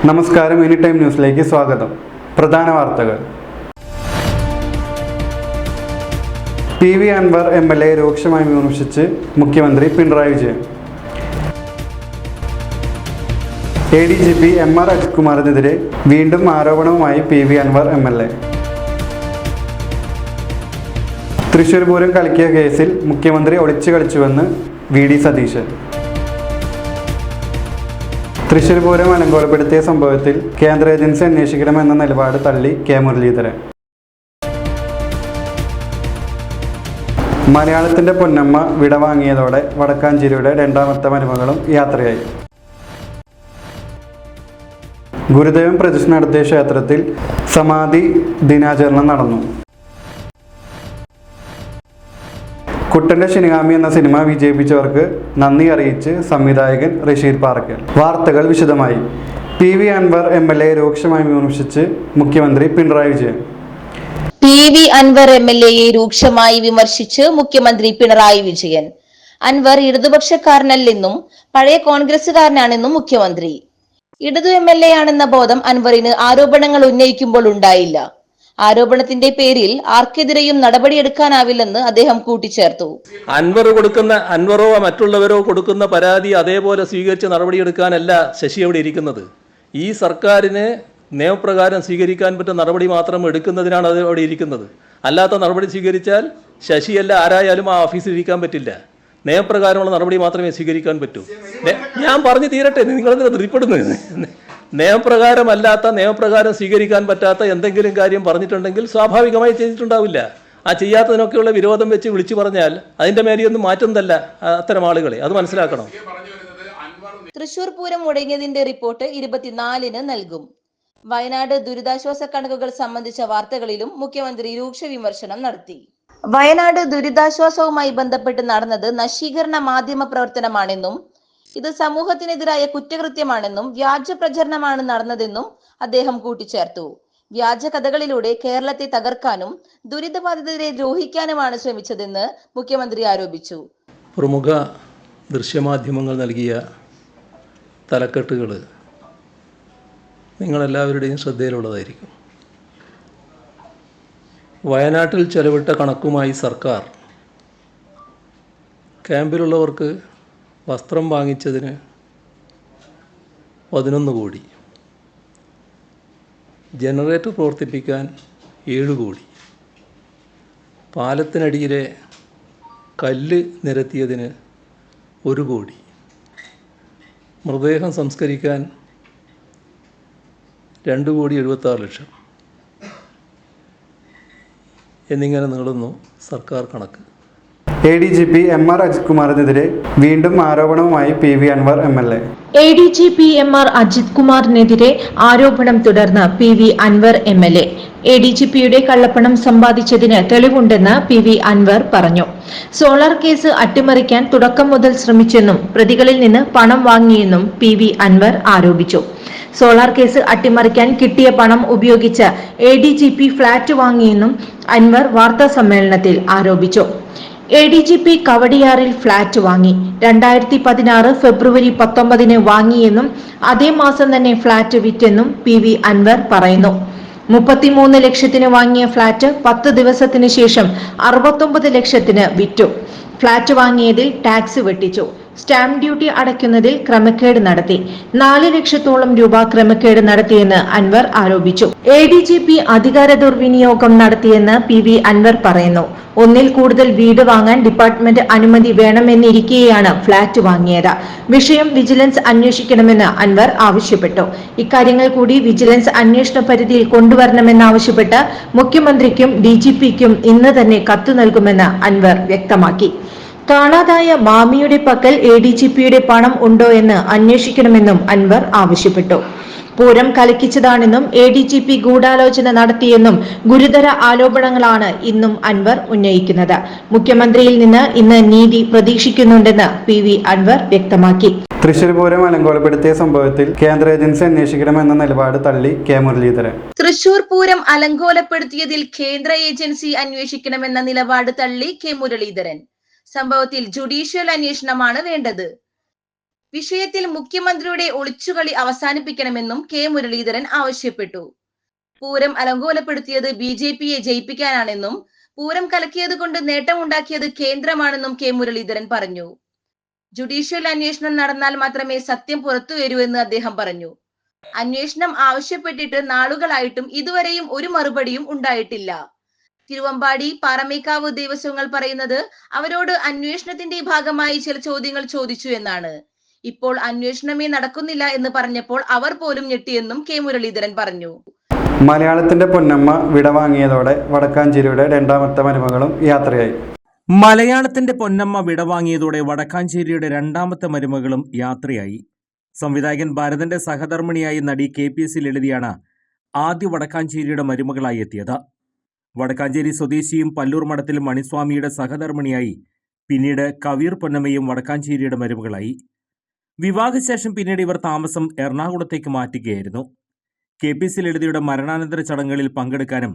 നമസ്കാരം, any time ന്യൂസിലേക്ക് സ്വാഗതം. പ്രധാന വാർത്തകൾ. PV അൻവർ MLA രൂക്ഷമായി വിമർശിച്ച് മുഖ്യമന്ത്രി പിണറായി വിജയൻ. ADGP MR അജിത് കുമാറിനെതിരെ വീണ്ടും ആരോപണവുമായി PV അൻവർ MLA. തൃശ്ശൂർ പൂരം കളിക്കിയ കേസിൽ മുഖ്യമന്ത്രി ഒളിച്ചു കളിച്ചുവെന്ന് VD സതീശൻ. തൃശ്ശൂർ പൂരം അലങ്കോലപ്പെടുത്തിയ സംഭവത്തിൽ കേന്ദ്ര ഏജൻസി അന്വേഷിക്കണമെന്ന നിലപാട് തള്ളി K മുരളീധരൻ. മലയാളത്തിൻ്റെ പൊന്നമ്മ വിടവാങ്ങിയതോടെ വടക്കാഞ്ചേരിയുടെ രണ്ടാമത്തെ മരുമകളും യാത്രയായി. ഗുരുദേവൻ പ്രതിഷ്ഠ നടത്തിയ ക്ഷേത്രത്തിൽ സമാധി ദിനാചരണം നടന്നു. കുട്ടൻ്റെ ശിനിഗാമി എന്ന സിനിമ വിജയിപ്പിച്ചവർക്ക് നന്ദി അറിയിച്ച് സംവിധായകൻ റഷീദ് പാറക്കൽ. വാർത്തകൾ വിശദമായി. PV അൻവർ MLA രൂക്ഷമായി വിമർശിച്ച് മുഖ്യമന്ത്രി പിണറായി വിജയൻ. PV അൻവർ MLAയെ രൂക്ഷമായി വിമർശിച്ച് മുഖ്യമന്ത്രി പിണറായി വിജയൻ. അൻവർ ഇടതുപക്ഷക്കാരനല്ലെന്നും പഴയ കോൺഗ്രസുകാരനാണെന്നും മുഖ്യമന്ത്രി. ഇടതു MLA ആണെന്ന ബോധം അൻവറിന് ആരോപണങ്ങൾ ഉന്നയിക്കുമ്പോൾ ഉണ്ടായില്ല. ആരോപണത്തിന്റെ പേരിൽ ആർക്കെതിരെയും നടപടിയെടുക്കാനാവില്ലെന്ന് അദ്ദേഹം കൂട്ടിച്ചേർത്തു. അൻവറോ മറ്റുള്ളവരോ കൊടുക്കുന്ന പരാതി അതേപോലെ സ്വീകരിച്ച് നടപടിയെടുക്കാനല്ല ശശി അവിടെ ഇരിക്കുന്നത്. ഈ സർക്കാരിന് നിയമപ്രകാരം സ്വീകരിക്കാൻ പറ്റുന്ന നടപടി മാത്രം എടുക്കുന്നതിനാണ് അത് അവിടെ ഇരിക്കുന്നത്. അല്ലാത്ത നടപടി സ്വീകരിച്ചാൽ ശശിയല്ല ആരായാലും ആ ഓഫീസിൽ ഇരിക്കാൻ പറ്റില്ല. നിയമപ്രകാരമുള്ള നടപടി മാത്രമേ സ്വീകരിക്കാൻ പറ്റൂ. ഞാൻ പറഞ്ഞു തീരട്ടെ, നിങ്ങളെന്തിനാ ധൃതിപ്പെടുന്നത്? നിയമപ്രകാരം സ്വീകരിക്കാൻ പറ്റാത്ത എന്തെങ്കിലും കാര്യം പറഞ്ഞിട്ടുണ്ടെങ്കിൽ സ്വാഭാവികമായി ചെയ്തിട്ടുണ്ടാവില്ല. ആ ചെയ്യാത്തതിനൊക്കെയുള്ള വിരോധം വെച്ച് വിളിച്ചു പറഞ്ഞാൽ അതിന്റെ മേലെയൊന്നും മാറ്റുന്നതല്ല അത്തരം ആളുകളെ, അത് മനസ്സിലാക്കണം. തൃശൂർ പൂരം മുടങ്ങിയതിന്റെ റിപ്പോർട്ട് 24-ന് നൽകും. വയനാട് ദുരിതാശ്വാസ കണക്കുകൾ സംബന്ധിച്ച വാർത്തകളിലും മുഖ്യമന്ത്രി രൂക്ഷ വിമർശനം നടത്തി. വയനാട് ദുരിതാശ്വാസവുമായി ബന്ധപ്പെട്ട് നടന്നത് നശീകരണ മാധ്യമ പ്രവർത്തനമാണെന്നും ഇത് സമൂഹത്തിനെതിരായ കുറ്റകൃത്യമാണെന്നും വ്യാജ പ്രചരണമാണ് നടന്നതെന്നും അദ്ദേഹം കൂട്ടിച്ചേർത്തു. വ്യാജ കഥകളിലൂടെ കേരളത്തെ തകർക്കാനും ദുരിതബാധിതരെ ദ്രോഹിക്കാനുമാണ് ശ്രമിച്ചതെന്ന് മുഖ്യമന്ത്രി ആരോപിച്ചു. പ്രമുഖ ദൃശ്യമാധ്യമങ്ങൾ നൽകിയ തലക്കെട്ടുകൾ നിങ്ങളെല്ലാവരുടെയും ശ്രദ്ധയിലുള്ളതായിരിക്കും. വയനാട്ടിൽ ചെലവിട്ട കണക്കുമായി സർക്കാർ ക്യാമ്പിലുള്ളവർക്ക് വസ്ത്രം വാങ്ങിച്ചതിന് 11 കോടി, ജനറേറ്റർ പ്രവർത്തിപ്പിക്കാൻ 7 കോടി, പാലത്തിനടിയിലെ കല്ല് നിരത്തിയതിന് 1 കോടി, മൃതദേഹം സംസ്കരിക്കാൻ 2,76,00,000 എന്നിങ്ങനെ നീളുന്നു സർക്കാർ കണക്ക്. ADGP MR അജിത് കുമാറിനെതിരെ വീണ്ടും ആരോപണവുമായി PV Anwar MLA. ADGP MR Ajith കുമാറിനെതിരെ ആരോപണം തുടർന്ന് PV അൻവർ MLA. ADGPയുടെ കള്ളപ്പണം സമ്പാദിച്ചതിന് തെളിവുണ്ടെന്ന് PV അൻവർ പറഞ്ഞു. സോളാർ കേസ് അട്ടിമറിക്കാൻ തുടക്കം മുതൽ ശ്രമിച്ചെന്നും പ്രതികളിൽ നിന്ന് പണം വാങ്ങിയെന്നും PV അൻവർ ആരോപിച്ചു. സോളാർ കേസ് അട്ടിമറിക്കാൻ കിട്ടിയ പണം ഉപയോഗിച്ച് ADGP ഫ്ളാറ്റ് വാങ്ങിയെന്നും അൻവർ വാർത്താ സമ്മേളനത്തിൽ ആരോപിച്ചു. ADGP കവടിയാറിൽ ഫ്ളാറ്റ് വാങ്ങി 2016 ഫെബ്രുവരി 19-ന് വാങ്ങിയെന്നും അതേ മാസം തന്നെ ഫ്ളാറ്റ് വിറ്റെന്നും PV അൻവർ പറയുന്നു. 33 ലക്ഷത്തിന് വാങ്ങിയ ഫ്ളാറ്റ് 10 ദിവസത്തിന് ശേഷം 69 ലക്ഷത്തിന് വിറ്റു. ഫ്ളാറ്റ് വാങ്ങിയതിൽ ടാക്സ് വെട്ടിച്ചു. സ്റ്റാമ്പ് ഡ്യൂട്ടി അടയ്ക്കുന്നതിൽ ക്രമക്കേട് നടത്തി. 4 ലക്ഷത്തോളം രൂപ ക്രമക്കേട് നടത്തിയെന്ന് അൻവർ ആരോപിച്ചു. ADGP അധികാര ദുർവിനിയോഗം നടത്തിയെന്ന് PV അൻവർ പറയുന്നു. ഒന്നിൽ കൂടുതൽ വീട് വാങ്ങാൻ ഡിപ്പാർട്ട്മെന്റ് അനുമതി വേണമെന്നിരിക്കെയാണ് ഫ്ളാറ്റ് വാങ്ങിയത്. വിഷയം വിജിലൻസ് അന്വേഷിക്കണമെന്ന് അൻവർ ആവശ്യപ്പെട്ടു. ഇക്കാര്യങ്ങൾ കൂടി വിജിലൻസ് അന്വേഷണ പരിധിയിൽ കൊണ്ടുവരണമെന്നാവശ്യപ്പെട്ട് മുഖ്യമന്ത്രിക്കും DGPക്കും ഇന്ന് തന്നെ കത്ത് നൽകുമെന്ന് അൻവർ വ്യക്തമാക്കി. കാണാതായ മാമിയുടെ പക്കൽ ADGPയുടെ പണം ഉണ്ടോ എന്ന് അന്വേഷിക്കണമെന്നും അൻവർ ആവശ്യപ്പെട്ടു. പൂരം കലക്കിച്ചതാണെന്നും ADGP ഗൂഢാലോചന നടത്തിയെന്നും ഗുരുതര ആരോപണങ്ങളാണ് ഇന്നും അൻവർ ഉന്നയിക്കുന്നത്. മുഖ്യമന്ത്രിയിൽ നിന്ന് ഇന്ന് നീതി പ്രതീക്ഷിക്കുന്നുണ്ടെന്ന് PV അൻവർ വ്യക്തമാക്കി. തൃശ്ശൂർ പൂരം അലങ്കോലപ്പെടുത്തിയ സംഭവത്തിൽ കേന്ദ്ര ഏജൻസി അന്വേഷിക്കണമെന്ന നിലപാട് തള്ളി K മുരളീധരൻ. തൃശൂർ പൂരം അലങ്കോലപ്പെടുത്തിയതിൽ കേന്ദ്ര ഏജൻസി അന്വേഷിക്കണമെന്ന നിലപാട് തള്ളി K മുരളീധരൻ. സംഭവത്തിൽ ജുഡീഷ്യൽ അന്വേഷണമാണ് വേണ്ടത്. വിഷയത്തിൽ മുഖ്യമന്ത്രിയുടെ ഒളിച്ചുകളി അവസാനിപ്പിക്കണമെന്നും കെ മുരളീധരൻ ആവശ്യപ്പെട്ടു. പൂരം അലങ്കോലപ്പെടുത്തിയത് BJPയെ ജയിപ്പിക്കാനാണെന്നും പൂരം കലക്കിയത് കൊണ്ട് നേട്ടമുണ്ടാക്കിയത് കേന്ദ്രമാണെന്നും കെ മുരളീധരൻ പറഞ്ഞു. ജുഡീഷ്യൽ അന്വേഷണം നടന്നാൽ മാത്രമേ സത്യം പുറത്തുവരൂ എന്ന് അദ്ദേഹം പറഞ്ഞു. അന്വേഷണം ആവശ്യപ്പെട്ടിട്ട് നാളുകളായിട്ടും ഇതുവരെയും ഒരു മറുപടിയും ഉണ്ടായിട്ടില്ല. തിരുവമ്പാടി, പാറമേക്കാവ് ദേവസ്വങ്ങൾ പറയുന്നത് അവരോട് അന്വേഷണത്തിന്റെ ഭാഗമായി ചില ചോദ്യങ്ങൾ ചോദിച്ചു എന്നാണ്. ഇപ്പോൾ അന്വേഷണമേ നടക്കുന്നില്ല എന്ന് പറഞ്ഞപ്പോൾ അവർ പോലും ഞെട്ടിയെന്നും കെ മുരളീധരൻ പറഞ്ഞു. മലയാളത്തിന്റെ പൊന്നമ്മ വിടവാങ്ങിയതോടെ വടക്കാഞ്ചേരിയുടെ രണ്ടാമത്തെ മരുമകളും യാത്രയായി. മലയാളത്തിന്റെ പൊന്നമ്മ വിടവാങ്ങിയതോടെ വടക്കാഞ്ചേരിയുടെ രണ്ടാമത്തെ മരുമകളും യാത്രയായി. സംവിധായകൻ ഭരതന്റെ സഹധർമ്മിണിയായി നടി KPS ലളിതയാണ് ആദ്യ വടക്കാഞ്ചേരിയുടെ മരുമകളായി എത്തിയത്. വടക്കാഞ്ചേരി സ്വദേശിയും പല്ലൂർ മഠത്തിൽ മണിസ്വാമിയുടെ സഹധർമ്മിണിയായി പിന്നീട് കവിയൂർ പൊന്നമ്മയും വടക്കാഞ്ചേരിയുടെ മരുമകളായി. വിവാഹശേഷം പിന്നീട് ഇവർ താമസം എറണാകുളത്തേക്ക് മാറ്റുകയായിരുന്നു. KPS ലളിതയുടെ മരണാനന്തര ചടങ്ങുകളിൽ പങ്കെടുക്കാനും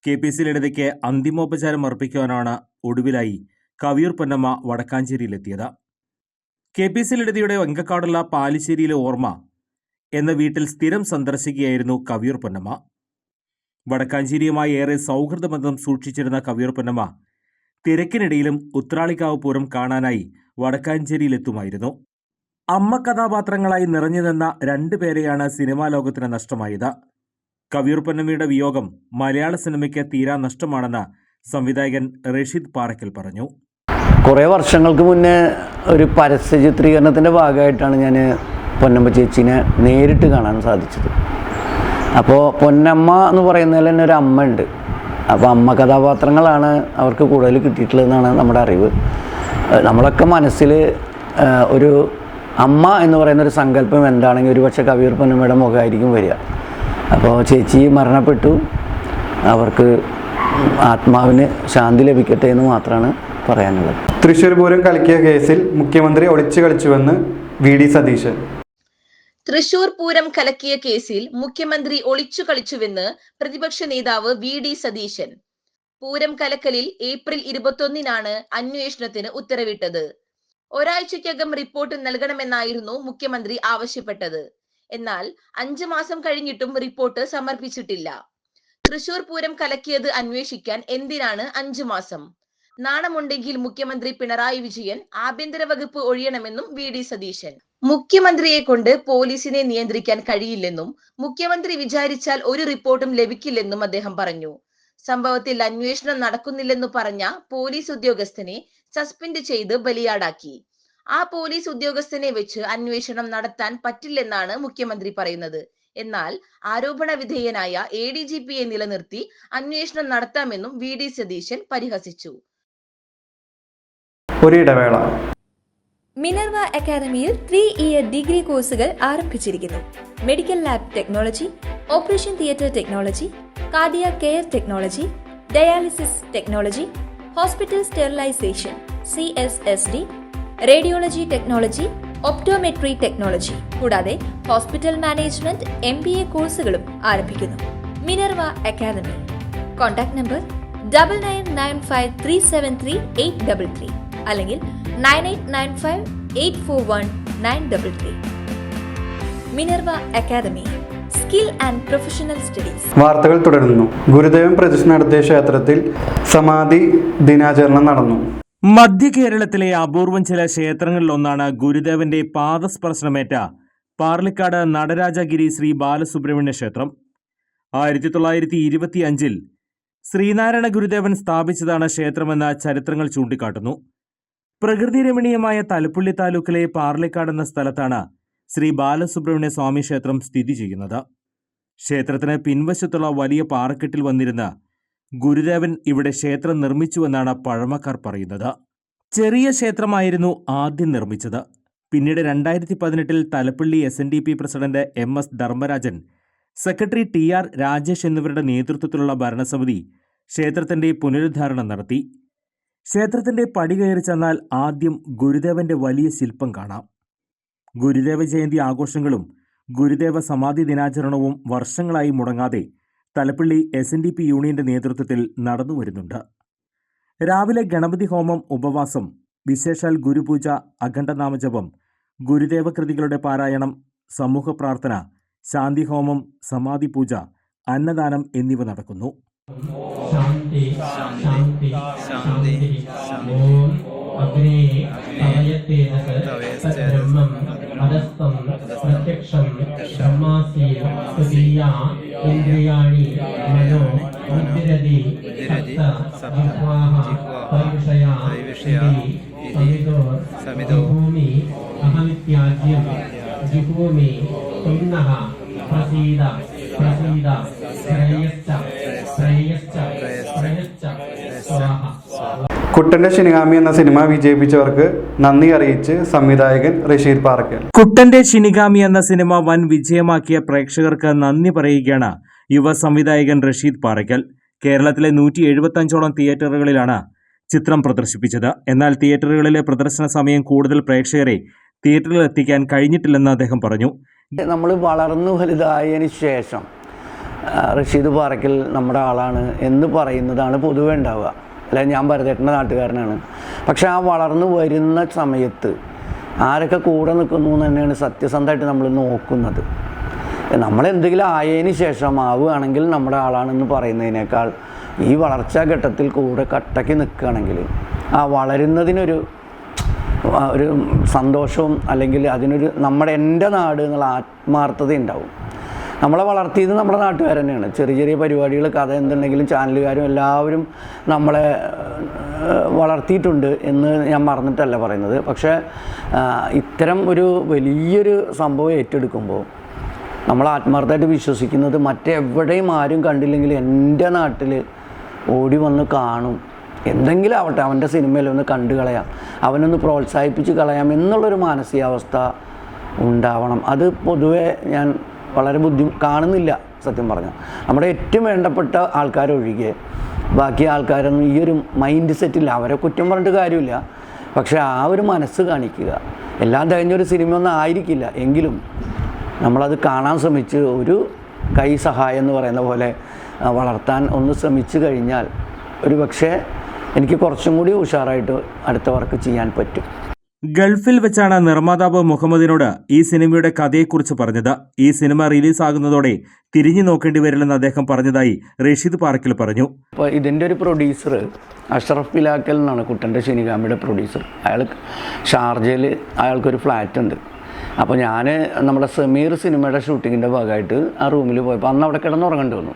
KPS ലളിതയ്ക്ക് അന്തിമോപചാരം അർപ്പിക്കുവാനാണ് ഒടുവിലായി കവിയൂർ പൊന്നമ്മ വടക്കാഞ്ചേരിയിലെത്തിയത്. KPS ലളിതയുടെ വെങ്കക്കാടുള്ള പാലിശ്ശേരിയിലെ ഓർമ്മ എന്ന വീട്ടിൽ സ്ഥിരം സന്ദർശിക്കുകയായിരുന്നു കവിയൂർ പൊന്നമ്മ. വടക്കാഞ്ചേരിയുമായി ഏറെ സൗഹൃദ ബന്ധം സൂക്ഷിച്ചിരുന്ന കവിയൂർ പൊന്നമ്മ തിരക്കിനിടയിലും ഉത്രാളിക്കാവ് പൂരം കാണാനായി വടക്കാഞ്ചേരിയിലെത്തുമായിരുന്നു. അമ്മ കഥാപാത്രങ്ങളായി നിറഞ്ഞു നിന്ന രണ്ടുപേരെയാണ് സിനിമാ ലോകത്തിന് നഷ്ടമായത്. കവിയൂർ പൊന്നമ്മയുടെ വിയോഗം മലയാള സിനിമയ്ക്ക് തീരാ നഷ്ടമാണെന്ന് സംവിധായകൻ റഷീദ് പാറയ്ക്കൽ പറഞ്ഞു. കുറേ വർഷങ്ങൾക്ക് മുന്നേ ഒരു പരസ്യ ചിത്രീകരണത്തിൻ്റെ ഭാഗമായിട്ടാണ് ഞാൻ പൊന്നമ്മ ചേച്ചീനെ നേരിട്ട് കാണാൻ സാധിച്ചത്. അപ്പോൾ പൊന്നമ്മ എന്ന് പറയുന്നതിൽ തന്നെ ഒരു അമ്മ ഉണ്ട്. അപ്പോൾ അമ്മ കഥാപാത്രങ്ങളാണ് അവർക്ക് കൂടുതൽ കിട്ടിയിട്ടുള്ളതെന്നാണ് നമ്മുടെ അറിവ്. നമ്മളൊക്കെ മനസ്സിൽ ഒരു അമ്മ എന്ന് പറയുന്നൊരു സങ്കല്പം എന്താണെങ്കിൽ ഒരുപക്ഷെ കവിയൂർ പൊന്നമ്മയുടെ മുഖമായിരിക്കും വരിക. അപ്പോൾ ചേച്ചി മരണപ്പെട്ടു, അവർക്ക് ആത്മാവിന് ശാന്തി ലഭിക്കട്ടെ എന്ന് മാത്രമാണ് പറയാനുള്ളത്. തൃശ്ശൂർ പൂരം കലക്കിയ കേസിൽ മുഖ്യമന്ത്രി ഒളിച്ചു കളിച്ചുവെന്ന് VD സതീശൻ. തൃശൂർ പൂരം കലക്കിയ കേസിൽ മുഖ്യമന്ത്രി ഒളിച്ചു കളിച്ചുവെന്ന് പ്രതിപക്ഷ നേതാവ് VD സതീശൻ. പൂരം കലക്കലിൽ ഏപ്രിൽ 21-നാണ് അന്വേഷണത്തിന് ഉത്തരവിട്ടത്. ഒരാഴ്ചയ്ക്കകം റിപ്പോർട്ട് നൽകണമെന്നായിരുന്നു മുഖ്യമന്ത്രി ആവശ്യപ്പെട്ടത്. എന്നാൽ 5 മാസം കഴിഞ്ഞിട്ടും റിപ്പോർട്ട് സമർപ്പിച്ചിട്ടില്ല. തൃശൂർ പൂരം കലക്കിയത് അന്വേഷിക്കാൻ എന്തിനാണ് 5 മാസം? നാണമുണ്ടെങ്കിൽ മുഖ്യമന്ത്രി പിണറായി വിജയൻ ആഭ്യന്തര വകുപ്പ് ഒഴിയണമെന്നും VD സതീശൻ. മുഖ്യമന്ത്രിയെ കൊണ്ട് പോലീസിനെ നിയന്ത്രിക്കാൻ കഴിയില്ലെന്നും മുഖ്യമന്ത്രി വിചാരിച്ചാൽ ഒരു റിപ്പോർട്ടും ലഭിക്കില്ലെന്നും അദ്ദേഹം പറഞ്ഞു. സംഭവത്തിൽ അന്വേഷണം നടക്കുന്നില്ലെന്നു പറഞ്ഞ പോലീസ് ഉദ്യോഗസ്ഥനെ സസ്പെൻഡ് ചെയ്ത് ബലിയാടാക്കി. ആ പോലീസ് ഉദ്യോഗസ്ഥനെ വെച്ച് അന്വേഷണം നടത്താൻ പറ്റില്ലെന്നാണ് മുഖ്യമന്ത്രി പറയുന്നത്. എന്നാൽ ആരോപണ വിധേയനായ ADGPയെ നിലനിർത്തി അന്വേഷണം നടത്താമെന്നും VD സതീശൻ പരിഹസിച്ചു. ഒരിടവേള. മിനർവ അക്കാദമിയിൽ 3-ഇയർ ഡിഗ്രി കോഴ്സുകൾ ആരംഭിച്ചിരിക്കുന്നു. Medical lab technology, operation theatre technology, cardiac care technology, dialysis technology, hospital sterilisation CSSD, radiology technology, optometry technology കൂടാതെ ഹോസ്പിറ്റൽ മാനേജ്മെന്റ് MBA കോഴ്സുകളും ആരംഭിക്കുന്നു. Minerva academy. കോൺടാക്ട് നമ്പർ 9995373833 അല്ലെങ്കിൽ 9895841933. Minerva academy, skill and professional studies. വാർത്തകൾ തുടരുന്നു. ഗുരുദേവൻ പ്രതിഷ്ഠ നടത്തിയ ക്ഷേത്രത്തിൽ സമാധി ദിനാചരണം നടന്നു. മധ്യ കേരളത്തിലെ അപൂർവം ചില ക്ഷേത്രങ്ങളിലൊന്നാണ് ഗുരുദേവന്റെ പാദസ്പർശനമേറ്റ പാർലിക്കാട് നടരാജഗിരി ശ്രീ ബാലസുബ്രഹ്മണ്യ ക്ഷേത്രം. 1925 ശ്രീനാരായണ ഗുരുദേവൻ സ്ഥാപിച്ചതാണ് ക്ഷേത്രമെന്ന ചരിത്രങ്ങൾ ചൂണ്ടിക്കാട്ടുന്നു. പ്രകൃതി രമണീയമായ തലപ്പള്ളി താലൂക്കിലെ പാർലിക്കാട് എന്ന സ്ഥലത്താണ് ശ്രീ ബാലസുബ്രഹ്മണ്യ സ്വാമി ക്ഷേത്രം സ്ഥിതി ചെയ്യുന്നത്. ക്ഷേത്രത്തിന് പിൻവശത്തുള്ള വലിയ പാറക്കെട്ടിൽ വന്നിരുന്ന ഗുരുദേവൻ ഇവിടെ ക്ഷേത്രം നിർമ്മിച്ചുവെന്നാണ് പഴമക്കാർ പറയുന്നത്. ചെറിയ ക്ഷേത്രമായിരുന്നു ആദ്യം നിർമ്മിച്ചത്. പിന്നീട് 2018 Thalappilly SNDP president MS Dharmarajan, secretary TR Rajesh എന്നിവരുടെ നേതൃത്വത്തിലുള്ള ഭരണസമിതി ക്ഷേത്രത്തിന്റെ പുനരുദ്ധാരണം നടത്തി. ക്ഷേത്രത്തിന്റെ പടി കയറി ചെന്നാൽ ആദ്യം ഗുരുദേവന്റെ വലിയ ശില്പം കാണാം. ഗുരുദേവ ജയന്തി ആഘോഷങ്ങളും ഗുരുദേവ സമാധി ദിനാചരണവും വർഷങ്ങളായി മുടങ്ങാതെ തലപ്പള്ളി SNDP യൂണിയന്റെ നേതൃത്വത്തിൽ നടന്നുവരുന്നുണ്ട്. രാവിലെ ഗണപതി ഹോമം, ഉപവാസം, വിശേഷാൽ ഗുരുപൂജ, അഖണ്ഡനാമജപം, ഗുരുദേവ കൃതികളുടെ പാരായണം, സമൂഹ പ്രാർത്ഥന, ശാന്തിഹോമം, സമാധി പൂജ, അന്നദാനം എന്നിവ നടക്കുന്നു. ശാന്തി ശാന്തി ശാന്തി ഓം അഗ്നേ തവയത്തേന ബ്രഹ്മം അദസ്തം പ്രത്യക്ഷം ബ്രഹ്മാസി സ്തുതിയാ ഇന്ദ്രിയാണി മനോ ബുദ്ധിരതി സപ്ത ജിഹ്വാഹ പരിവിഷയാ സമിതോ ഭൂമി അഹമിത്യാജ്യം ജിഹൂമി പുന്നഃ പ്രസീദ പ്രസീദ ശ്രേയശ്ച ശ്രേയശ്ച ശ്രേയശ്ച സ്വാഹ. കുട്ടന്റെ ശിനിഗാമി എന്ന സിനിമ വിജയിപ്പിച്ചവർക്ക് നന്ദി അറിയിച്ച് സംവിധായകൻ റഷീദ് പാറക്കൽ. കുട്ടന്റെ ശിനിഗാമി എന്ന സിനിമ വൻ വിജയമാക്കിയ പ്രേക്ഷകർക്ക് നന്ദി പറയുകയാണ് യുവ സംവിധായകൻ റഷീദ് പാറക്കൽ. കേരളത്തിലെ 175ഓളം തിയേറ്ററുകളിലാണ് ചിത്രം പ്രദർശിപ്പിച്ചത്. എന്നാൽ തിയേറ്ററുകളിലെ പ്രദർശന സമയം കൂടുതൽ പ്രേക്ഷകരെ തിയേറ്ററിൽ എത്തിക്കാൻ കഴിഞ്ഞിട്ടില്ലെന്ന് അദ്ദേഹം പറഞ്ഞു. നമ്മൾ വളർന്നു വലുതായതിന് ശേഷം റഷീദ് പാറക്കൽ നമ്മുടെ ആളാണ് എന്ന് പറയുന്നതാണ് പൊതുവെ ഉണ്ടാവുക. അല്ല, ഞാൻ ഭരതേട്ടൻ്റെ നാട്ടുകാരനാണ്. പക്ഷെ ആ വളർന്നു വരുന്ന സമയത്ത് ആരൊക്കെ കൂടെ നിൽക്കുന്നു എന്ന് തന്നെയാണ് സത്യസന്ധമായിട്ട് നമ്മൾ നോക്കുന്നത്. നമ്മളെന്തെങ്കിലും ആയതിന് ശേഷം ആവുകയാണെങ്കിൽ നമ്മുടെ ആളാണെന്ന് പറയുന്നതിനേക്കാൾ ഈ വളർച്ചാ ഘട്ടത്തിൽ കൂടെ കട്ടയ്ക്ക് നിൽക്കുകയാണെങ്കിൽ ആ വളരുന്നതിനൊരു സന്തോഷവും അല്ലെങ്കിൽ അതിനൊരു എൻ്റെ നാട് എന്നുള്ള ആത്മാർത്ഥത ഉണ്ടാവും. നമ്മളെ വളർത്തിയത് നമ്മുടെ നാട്ടുകാർ തന്നെയാണ്. ചെറിയ ചെറിയ പരിപാടികൾ, കഥ എന്തുണ്ടെങ്കിലും ചാനലുകാരും എല്ലാവരും നമ്മളെ വളർത്തിയിട്ടുണ്ട് എന്ന് ഞാൻ മറന്നിട്ടല്ല പറയുന്നത്. പക്ഷേ ഇത്തരം ഒരു വലിയൊരു സംഭവം ഏറ്റെടുക്കുമ്പോൾ നമ്മൾ ആത്മാർത്ഥമായിട്ട് വിശ്വസിക്കുന്നത് മറ്റെവിടെയും ആരും കണ്ടില്ലെങ്കിൽ എൻ്റെ നാട്ടിൽ ഓടി വന്ന് കാണും, എന്തെങ്കിലും ആവട്ടെ അവൻ്റെ സിനിമയിലൊന്ന് കണ്ടു കളയാം, അവനൊന്ന് പ്രോത്സാഹിപ്പിച്ച് കളയാം എന്നുള്ളൊരു മാനസികാവസ്ഥ ഉണ്ടാവണം. അത് പൊതുവെ ഞാൻ വളരെ കാണുന്നില്ല സത്യം പറഞ്ഞാൽ. നമ്മുടെ ഏറ്റവും വേണ്ടപ്പെട്ട ആൾക്കാരൊഴികെ ബാക്കി ആൾക്കാരൊന്നും ഈ ഒരു മൈൻഡ് സെറ്റില്ല. അവരെ കുറ്റം പറഞ്ഞിട്ട് കാര്യമില്ല. പക്ഷേ ആ ഒരു മനസ്സ് കാണിക്കുക. എല്ലാം തികഞ്ഞൊരു സിനിമ ഒന്നും ആയിരിക്കില്ല, എങ്കിലും നമ്മളത് കാണാൻ ശ്രമിച്ച് ഒരു കൈ സഹായം എന്ന് പറയുന്ന പോലെ വളർത്താൻ ഒന്ന് ശ്രമിച്ചു കഴിഞ്ഞാൽ ഒരു പക്ഷേ എനിക്ക് കുറച്ചും കൂടി ഉഷാറായിട്ട് അടുത്ത വർക്ക് ചെയ്യാൻ പറ്റും. ഗൾഫിൽ വെച്ചാണ് നിർമ്മാതാവ് മുഹമ്മദിനോട് ഈ സിനിമയുടെ കഥയെക്കുറിച്ച് പറഞ്ഞത്. ഈ സിനിമ റിലീസാകുന്നതോടെ തിരിഞ്ഞു നോക്കേണ്ടി വരില്ലെന്ന് അദ്ദേഹം പറഞ്ഞതായി റഷീദ് പാറക്കൽ പറഞ്ഞു. അപ്പോൾ ഇതിൻ്റെ ഒരു പ്രൊഡ്യൂസർ അഷ്റഫ് പിലാക്കൽ എന്നാണ് കുട്ടൻ്റെ ശിനിഗാമിയുടെ പ്രൊഡ്യൂസർ. അയാൾ ഷാർജയിൽ അയാൾക്കൊരു ഫ്ലാറ്റ് ഉണ്ട്. അപ്പോൾ ഞാൻ നമ്മുടെ സമീർ സിനിമയുടെ ഷൂട്ടിങ്ങിൻ്റെ ഭാഗമായിട്ട് ആ റൂമിൽ പോയപ്പോൾ അന്ന് അവിടെ കിടന്നുറങ്ങേണ്ടി വന്നു.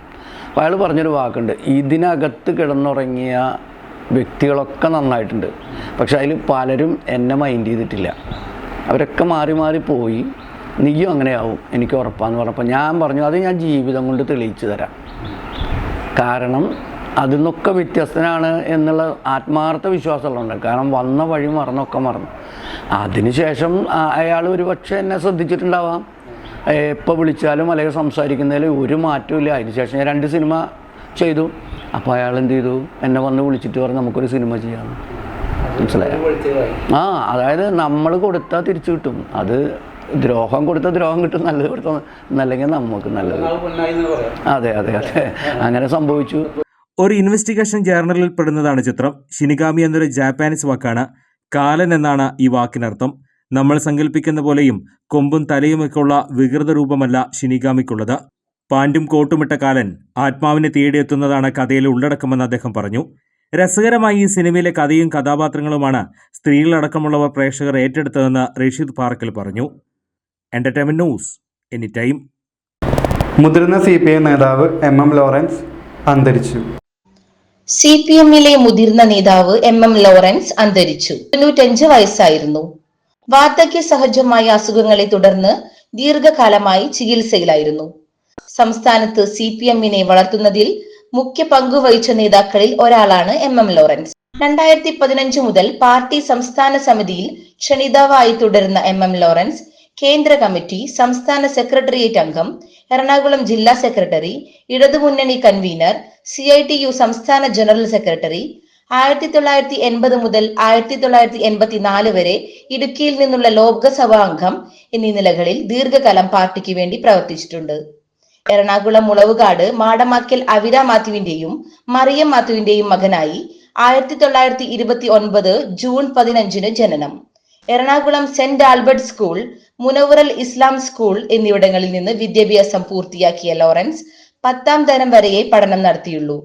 അപ്പോൾ അയാൾ പറഞ്ഞൊരു വാക്കുണ്ട്, ഇതിനകത്ത് കിടന്നുറങ്ങിയ വ്യക്തികളൊക്കെ നന്നായിട്ടുണ്ട്, പക്ഷെ അതിൽ പലരും എന്നെ മൈൻഡ് ചെയ്തിട്ടില്ല, അവരൊക്കെ മാറി മാറി പോയി, നീയും അങ്ങനെയാവും എനിക്ക് ഉറപ്പാന്ന് പറഞ്ഞപ്പോൾ ഞാൻ പറഞ്ഞു അത് ഞാൻ ജീവിതം കൊണ്ട് തെളിയിച്ചു തരാം. കാരണം അതിൽ നിന്നൊക്കെ വ്യത്യസ്തനാണ് എന്നുള്ള ആത്മാർത്ഥ വിശ്വാസമുള്ളതുണ്ട്. കാരണം വന്ന വഴി മറന്നൊക്കെ മറന്നു. അതിനുശേഷം അയാൾ ഒരു പക്ഷേ എന്നെ ശ്രദ്ധിച്ചിട്ടുണ്ടാവാം. എപ്പോൾ വിളിച്ചാലും അല്ലെങ്കിൽ സംസാരിക്കുന്നതിൽ ഒരു മാറ്റവും ഇല്ല. അതിനുശേഷം ഞാൻ 2 സിനിമ ചെയ്തു. അപ്പോൾ അയാൾ എന്ത് ചെയ്തു, എന്നെ വന്ന് വിളിച്ചിട്ട് പറഞ്ഞു നമുക്കൊരു സിനിമ ചെയ്യാമെന്ന്. മനസ്സിലായോ? അതായത് നമ്മൾ കൊടുത്താൽ തിരിച്ചു കിട്ടും. അത് ദ്രോഹം കൊടുത്താൽ ദ്രോഹം കിട്ടും, നല്ലത് കൊടുത്താൽ എന്നല്ലെങ്കിൽ നമുക്ക് നല്ലത്. അതെ അതെ അതെ, അങ്ങനെ സംഭവിച്ചു. ഒരു ഇൻവെസ്റ്റിഗേഷൻ ജേർണലിൽ പെടുന്നതാണ് ചിത്രം. ശിനിഗാമി എന്നൊരു ജാപ്പാനീസ് വാക്കാണ്. കാലൻ എന്നാണ് ഈ വാക്കിനർത്ഥം. നമ്മൾ സങ്കല്പിക്കുന്ന പോലെയും കൊമ്പും തലയുമൊക്കെയുള്ള വികൃത രൂപമല്ല ശിനിഗാമിക്കുള്ളത്. പാൻറ്റും കോട്ടുമിട്ട കാലൻ ആത്മാവിനെ തേടിയെത്തുന്നതാണ് കഥയിലെ ഉള്ളടക്കമെന്ന് അദ്ദേഹം പറഞ്ഞു. രസകരമായി ഈ സിനിമയിലെ കഥയും കഥാപാത്രങ്ങളുമാണ് സ്ത്രീകളടക്കമുള്ളവർ പ്രേക്ഷകർ ഏറ്റെടുത്തതെന്ന് റഷീദ് പാറക്കൽ പറഞ്ഞു. Entertainment news any time. മുതിർന്ന CPI നേതാവ് MM ലോറൻസ് അന്തരിച്ചു. CPMലെ മുതിർന്ന നേതാവ് MM ലോറൻസ് അന്തരിച്ചു. 95 വയസ്സായിരുന്നു. വാർദ്ധക്യ സഹജമായ അസുഖങ്ങളെ തുടർന്ന് ദീർഘകാലമായി ചികിത്സയിലായിരുന്നു. സംസ്ഥാനത്ത് CPMനെ വളർത്തുന്നതിൽ മുഖ്യ പങ്കുവഹിച്ച നേതാക്കളിൽ ഒരാളാണ് MM ലോറൻസ്. 2015 മുതൽ പാർട്ടി സംസ്ഥാന സമിതിയിൽ ക്ഷണിതാവായി തുടരുന്ന MM ലോറൻസ് കേന്ദ്ര കമ്മിറ്റി, സംസ്ഥാന സെക്രട്ടേറിയറ്റ് അംഗം, എറണാകുളം ജില്ലാ സെക്രട്ടറി, ഇടതുമുന്നണി കൺവീനർ, CITU സംസ്ഥാന ജനറൽ സെക്രട്ടറി, 1980 മുതൽ 1984 വരെ ഇടുക്കിയിൽ നിന്നുള്ള ലോക്സഭാ അംഗം എന്നീ നിലകളിൽ ദീർഘകാലം പാർട്ടിക്ക് വേണ്ടി പ്രവർത്തിച്ചിട്ടുണ്ട്. എറണാകുളം മുളവുകാട് മാടമാക്കൽ അവിര മാത്യുവിന്റെയും മറിയം മാത്യുവിന്റെയും മകനായി 1929 ജൂൺ 15 ജനനം. എറണാകുളം സെന്റ് ആൽബർട്ട് സ്കൂൾ, മുനവറൽ ഇസ്ലാം സ്കൂൾ എന്നിവിടങ്ങളിൽ നിന്ന് വിദ്യാഭ്യാസം പൂർത്തിയാക്കിയ ലോറൻസ് 10ാം തരം വരെയേ പഠനം നടത്തിയുള്ളൂ.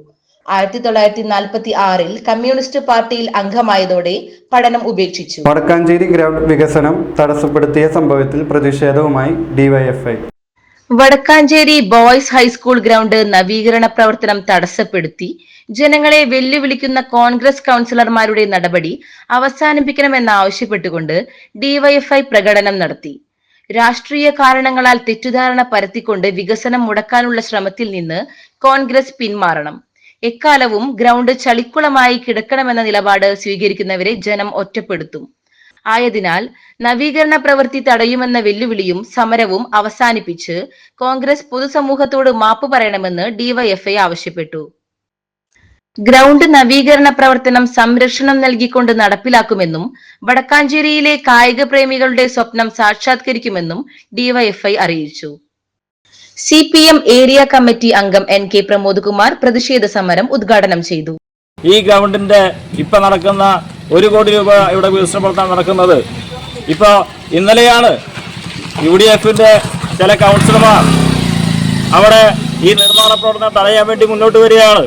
1946-ൽ കമ്മ്യൂണിസ്റ്റ് പാർട്ടിയിൽ അംഗമായതോടെ പഠനം ഉപേക്ഷിച്ചു. വടക്കാഞ്ചേരി ഗ്രൗണ്ട് വികസനം തടസ്സപ്പെടുത്തിയ സംഭവത്തിൽ പ്രതിഷേധവുമായി DYFI. Vadakkanchery boys high school ground നവീകരണ പ്രവർത്തനം തടസ്സപ്പെടുത്തി ജനങ്ങളെ വെല്ലുവിളിക്കുന്ന കോൺഗ്രസ് കൗൺസിലർമാരുടെ നടപടി അവസാനിപ്പിക്കണമെന്നാവശ്യപ്പെട്ടുകൊണ്ട് ഡിവൈഎഫ്ഐ പ്രകടനം നടത്തി. രാഷ്ട്രീയ കാരണങ്ങളാൽ തെറ്റിദ്ധാരണ പരത്തിക്കൊണ്ട് വികസനം മുടക്കാനുള്ള ശ്രമത്തിൽ നിന്ന് കോൺഗ്രസ് പിന്മാറണം. എക്കാലവും ഗ്രൗണ്ട് ചളിക്കുളമായി കിടക്കണമെന്ന നിലപാട് സ്വീകരിക്കുന്നവരെ ജനം ഒറ്റപ്പെടുത്തും. ആയതിനാൽ നവീകരണ പ്രവൃത്തി തടയുമെന്ന വെല്ലുവിളിയും സമരവും അവസാനിപ്പിച്ച് കോൺഗ്രസ് പൊതുസമൂഹത്തോട് മാപ്പ് പറയണമെന്ന് ഡിവൈഎഫ്ഐ ആവശ്യപ്പെട്ടു. ഗ്രൗണ്ട് നവീകരണ പ്രവർത്തനം സംരക്ഷണം നൽകിക്കൊണ്ട് നടപ്പിലാക്കുമെന്നും വടക്കാഞ്ചേരിയിലെ കായിക പ്രേമികളുടെ സ്വപ്നം സാക്ഷാത്കരിക്കുമെന്നും ഡിവൈഎഫ്ഐ അറിയിച്ചു. CPM ഏരിയ കമ്മിറ്റി അംഗം NK പ്രമോദ് കുമാർ പ്രതിഷേധ സമരം ഉദ്ഘാടനം ചെയ്തു. ഈ ഗ്രൗണ്ടിന്റെ ഇപ്പൊ നടക്കുന്ന 1 കോടി രൂപ ഇവിടെ വികസന പ്രവർത്തനം നടക്കുന്നത്. ഇപ്പൊ ഇന്നലെയാണ് UDFന്റെ ചില കൗൺസിലർമാർ അവിടെ ഈ നിർമ്മാണ പ്രവർത്തനം തടയാൻ വേണ്ടി മുന്നോട്ട് വരികയാണ്.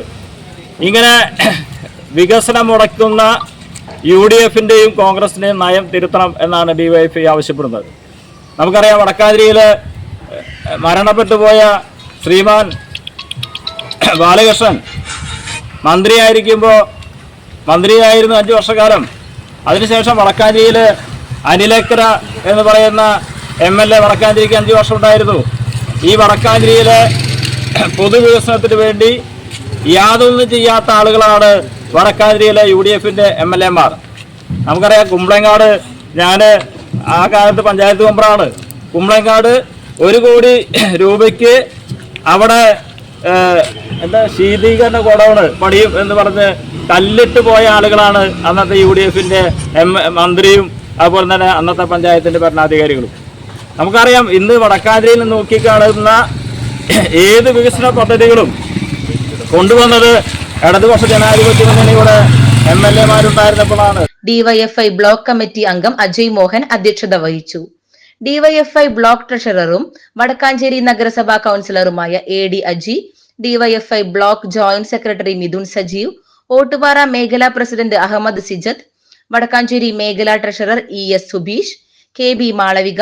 ഇങ്ങനെ വികസനം മുടക്കുന്ന UDFന്റെയും കോൺഗ്രസിന്റെയും നയം തിരുത്തണം എന്നാണ് DYFI ആവശ്യപ്പെടുന്നത്. നമുക്കറിയാം, വടക്കാഞ്ചേരിയിൽ മരണപ്പെട്ടു പോയ ശ്രീമാൻ ബാലകൃഷ്ണൻ മന്ത്രിയായിരുന്നു 5 വർഷക്കാലം. അതിനുശേഷം വടക്കാഞ്ചേരിയിൽ അനിലക്കര എന്ന് പറയുന്ന MLA വടക്കാഞ്ചേരിക്ക് 5 വർഷം ഉണ്ടായിരുന്നു. ഈ വടക്കാഞ്ചേരിയിലെ പൊതുവികസനത്തിന് വേണ്ടി യാതൊന്നും ചെയ്യാത്ത ആളുകളാണ് വടക്കാഞ്ചേരിയിലെ UDFന്റെ MLAമാർ. നമുക്കറിയാം, കുമ്പളങ്ങാട് ഞാൻ ആ കാലത്ത് പഞ്ചായത്ത് മെമ്പറാണ്. കുമ്പളങ്ങാട് 1 കോടി രൂപയ്ക്ക് അവിടെ ശീതീകരണ ഗോഡൗണ് പണിയും എന്ന് പറഞ്ഞ് കല്ലിട്ട് പോയ ആളുകളാണ് അന്നത്തെ UDFന്റെ മന്ത്രിയും അതുപോലെ തന്നെ അന്നത്തെ പഞ്ചായത്തിന്റെ ഭരണാധികാരികളും. നമുക്കറിയാം, ഇന്ന് വടക്കാഞ്ചേരിയിൽ നോക്കിക്കാണുന്ന ഏത് വികസന പദ്ധതികളും കൊണ്ടുവന്നത് ഇടതുപക്ഷ ജനാധിപത്യ മുന്നണിയുടെ MLAമാരുണ്ടായിരുന്നപ്പോഴാണ്. ഡിവൈഎഫ്ഐ ബ്ലോക്ക് കമ്മിറ്റി അംഗം അജയ് മോഹൻ അധ്യക്ഷത വഹിച്ചു. ഡിവൈഎഫ്ഐ ബ്ലോക്ക് ട്രഷററും വടക്കാഞ്ചേരി നഗരസഭാ കൗൺസിലറുമായ AD Aji, DYFI block joint secretary Mithun Sajeev, Ottupara മേഖലാ പ്രസിഡന്റ് അഹമ്മദ് സിജത്ത്, വടക്കാഞ്ചേരി മേഖലാ treasurer ES Subeesh, KB Malavika,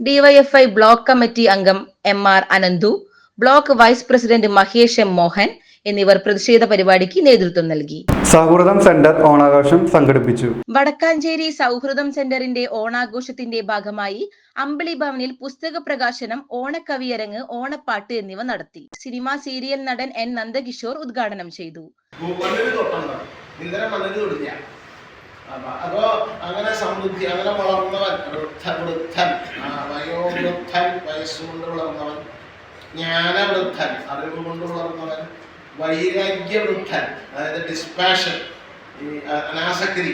DYFI block committee അംഗം MR Ananthu, block vice president Mahesh M Mohan എന്നിവർ പ്രതിഷേധ പരിപാടിക്ക് നേതൃത്വം നൽകി. സൗഹൃദം സെന്റർ ഓണാഘോഷം സംഘടിപ്പിച്ചു. വടക്കാഞ്ചേരി സൗഹൃദം സെന്ററിന്റെ ഓണാഘോഷത്തിന്റെ ഭാഗമായി അമ്പിളി ഭവനിൽ പുസ്തക പ്രകാശനം, ഓണക്കവിയരങ്ങ്, ഓണപ്പാട്ട് എന്നിവ നടത്തി. സിനിമ സീരിയൽ നടൻ N നന്ദകിഷോർ ഉദ്ഘാടനം ചെയ്തു. അപ്പോ അങ്ങനെ സമൃദ്ധി, അങ്ങനെ വളർന്നവൻ വൃദ്ധൻ, വയോവൃദ്ധൻ വയസ്സുകൊണ്ട് വളർന്നവൻ, ജ്ഞാനവൃദ്ധൻ അറിവ് കൊണ്ട് വളർന്നവൻ, വൈരാഗ്യവൃദ്ധൻ അതായത് ഡിസ്പാഷൻ, ഈ അനാസക്തി.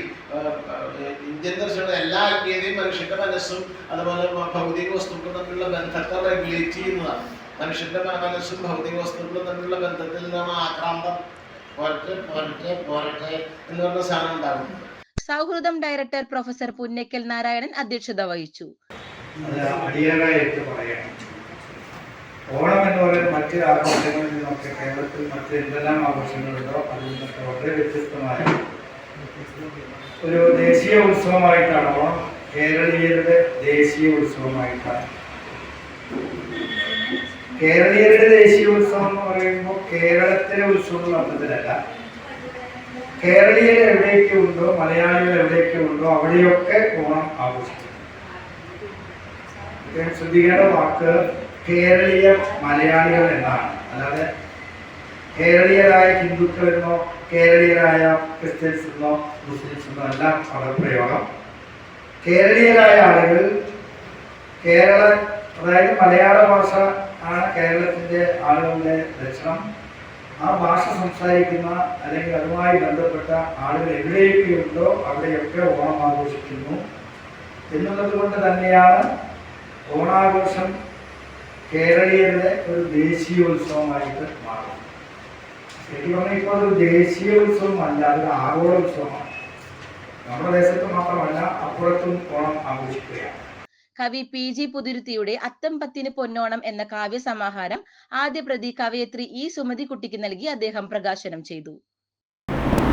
ഇന്ത്യൻ ദർശനയുടെ എല്ലാ ആത്മീയതയും മനുഷ്യന്റെ മനസ്സും അതുപോലെ ഭൗതിക വസ്തുക്കളും തമ്മിലുള്ള ബന്ധത്തെ റെഗുലേറ്റ് ചെയ്യുന്നതാണ്. മനുഷ്യന്റെ മനസ്സും ഭൗതിക വസ്തുക്കളും തമ്മിലുള്ള ബന്ധത്തിൽ നിന്നാണ് ആക്രാന്തം, പോരട്ടെ എന്ന് പറഞ്ഞ സാധനം ഉണ്ടാകുന്നത്. സൗഹൃദം ഡയറക്ടർ പ്രൊഫസർ പുന്നക്കൽ നാരായണൻ അധ്യക്ഷത വഹിച്ചു. ഓണം എന്ന് പറയുന്ന മറ്റ് ആഘോഷങ്ങളിൽ നിന്നൊക്കെ കേരളത്തിൽ മറ്റ് എന്തെല്ലാം ആഘോഷങ്ങളുണ്ടോ അതിൽ നിന്നൊക്കെ വളരെ വ്യത്യസ്തമായ ഒരു ദേശീയ ഉത്സവമായിട്ടാണ് ഓണം. കേരളീയരുടെ ദേശീയ ഉത്സവമായിട്ടാണ്. കേരളീയരുടെ ദേശീയ ഉത്സവം എന്ന് പറയുമ്പോൾ കേരളത്തിലെ ഉത്സവം അർത്ഥത്തിലല്ല. കേരളീയർ എവിടെയൊക്കെ ഉണ്ടോ, മലയാളികൾ എവിടെയൊക്കെ ഉണ്ടോ അവിടെയൊക്കെ ഓണം ആഘോഷിക്കും. ശ്രദ്ധിക്കേണ്ട വാക്ക് കേരളീയ മലയാളികൾ എന്നാണ്. അല്ലാതെ കേരളീയരായ ഹിന്ദുക്കൾ എന്നോ കേരളീയരായ ക്രിസ്ത്യൻസ് എന്നോ മുസ്ലിംസ് എന്നോ അല്ല പദപ്രയോഗം. കേരളീയരായ ആളുകൾ അതായത് മലയാള ഭാഷ ആണ് കേരളത്തിൻ്റെ ആളുകളുടെ ലക്ഷണം. ആ ഭാഷ സംസാരിക്കുന്ന അല്ലെങ്കിൽ അതുമായി ബന്ധപ്പെട്ട ആളുകൾ എവിടെയൊക്കെ ഉണ്ടോ അവിടെയൊക്കെ ഓണം ആഘോഷിക്കുന്നു എന്നുള്ളത് കൊണ്ട് തന്നെയാണ് ഓണാഘോഷം കേരളീയരുടെ ഒരു ദേശീയോത്സവമായിട്ട് മാറും. ശരിക്കും പറഞ്ഞാൽ ഇപ്പോൾ ഒരു ദേശീയോത്സവമല്ല, അതൊരു ആഗോളോത്സവമാണ്. നമ്മുടെ ദേശത്ത് മാത്രമല്ല അപ്പുറത്തും ഓണം ആഘോഷിക്കുകയാണ്. കവി PG പുതുരുത്തിയുടെ അത്തം പത്തിന് പൊന്നോണം എന്ന കാവ്യസമാഹാരം ആദ്യ പ്രതി കവയത്രി E സുമതികുട്ടിക്ക് നൽകി അദ്ദേഹം പ്രകാശനം ചെയ്തു.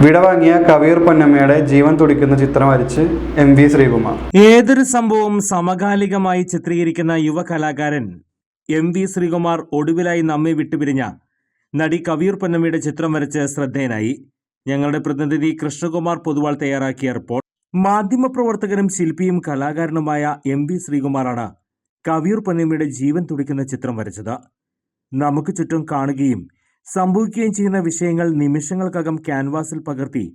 വിടവാങ്ങിയ കവിയൂർ പൊന്നമ്മയുടെ ജീവൻ തുടിക്കുന്ന ചിത്രം വരച്ച് MV ശ്രീകുമാർ. ഏതൊരു സംഭവവും സമകാലികമായി ചിത്രീകരിക്കുന്ന യുവ കലാകാരൻ MV ശ്രീകുമാർ ഒടുവിലായി നമ്മെ വിട്ടുപിരിഞ്ഞ നടി കവിയൂർ പൊന്നമ്മയുടെ ചിത്രം വരച്ച് ശ്രദ്ധേയനായി. ഞങ്ങളുടെ പ്രതിനിധി കൃഷ്ണകുമാർ പൊതുവാൾ തയ്യാറാക്കിയ റിപ്പോർട്ട്. മാധ്യമപ്രവർത്തകനും ശില്പിയും കലാകാരനുമായ MV ശ്രീകുമാറാണ് കവിയൂർ പൊന്നമ്മയുടെ ജീവൻ തുടിക്കുന്ന ചിത്രം വരച്ചത്. നമുക്ക് ചുറ്റും കാണുകയും സംഭവിക്കുകയും ചെയ്യുന്ന വിഷയങ്ങൾ നിമിഷങ്ങൾക്കകം ക്യാൻവാസിൽ പകർത്തി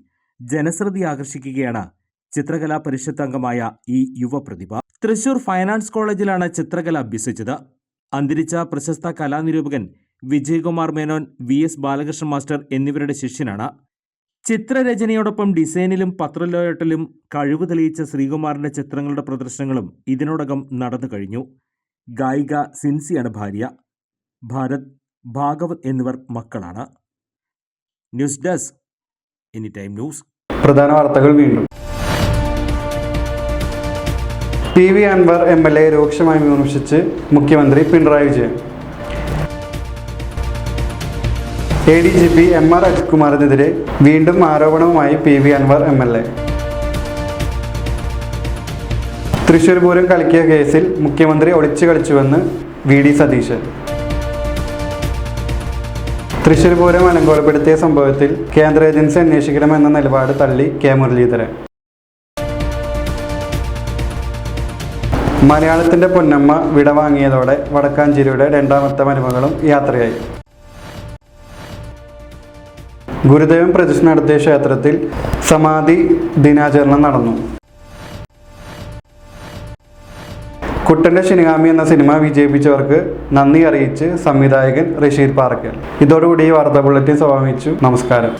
ജനശ്രദ്ധ ആകർഷിക്കുകയാണ് ചിത്രകലാ പരിഷത്ത് അംഗമായ ഈ യുവപ്രതിഭ. തൃശൂർ ഫൈൻ ആർട്സ് കോളേജിലാണ് ചിത്രകല അഭ്യസിച്ചത്. അന്തരിച്ച പ്രശസ്ത കലാനിരൂപകൻ വിജയകുമാർ മേനോൻ, VS ബാലകൃഷ്ണൻ മാസ്റ്റർ എന്നിവരുടെ ശിഷ്യനാണ്. ചിത്രരചനയോടൊപ്പം ഡിസൈനിലും പത്രലേഔട്ടിലും കഴിവ് തെളിയിച്ച ശ്രീകുമാറിന്റെ ചിത്രങ്ങളുടെ പ്രദർശനങ്ങളും ഇതിനോടകം നടന്നു കഴിഞ്ഞു. ഗായിക സിൻസിയാണ് ഭാര്യ. ഭാരത്, ഭാഗവത് എന്നിവർ മക്കളാണ്. News desk, any time news. പ്രധാന വാർത്തകൾ വീണ്ടും. PV അൻവർ MLA രൂക്ഷമായി വിമർശിച്ച് മുഖ്യമന്ത്രി പിണറായി വിജയൻ. ADGP MR അജിത് കുമാറിനെതിരെ വീണ്ടും ആരോപണവുമായി PV അൻവർ MLA. തൃശൂർ പൂരം കളിക്കിയ കേസിൽ മുഖ്യമന്ത്രി ഒളിച്ചു കളിച്ചുവെന്ന് VD സതീശൻ. തൃശൂർ പൂരം അലങ്കോലപ്പെടുത്തിയ സംഭവത്തിൽ കേന്ദ്ര ഏജൻസി അന്വേഷിക്കണമെന്ന നിലപാട് തള്ളി K മുരളീധരൻ. മലയാളത്തിന്റെ പൊന്നമ്മ വിടവാങ്ങിയതോടെ വടക്കാഞ്ചേരിയുടെ രണ്ടാമത്തെ മരുമകളും യാത്രയായി. ഗുരുദേവൻ പ്രതിഷ്ഠ നടത്തിയ ക്ഷേത്രത്തിൽ സമാധി ദിനാചരണം നടന്നു. കുട്ടൻ്റെ ശിനഗാമി എന്ന സിനിമ വിജയിപ്പിച്ചവർക്ക് നന്ദി അറിയിച്ച് സംവിധായകൻ റഷീദ് പാറക്കൽ. ഇതോടുകൂടി ഈ വാർത്താ ബുള്ളറ്റിൻ സമാപിച്ചു. നമസ്കാരം.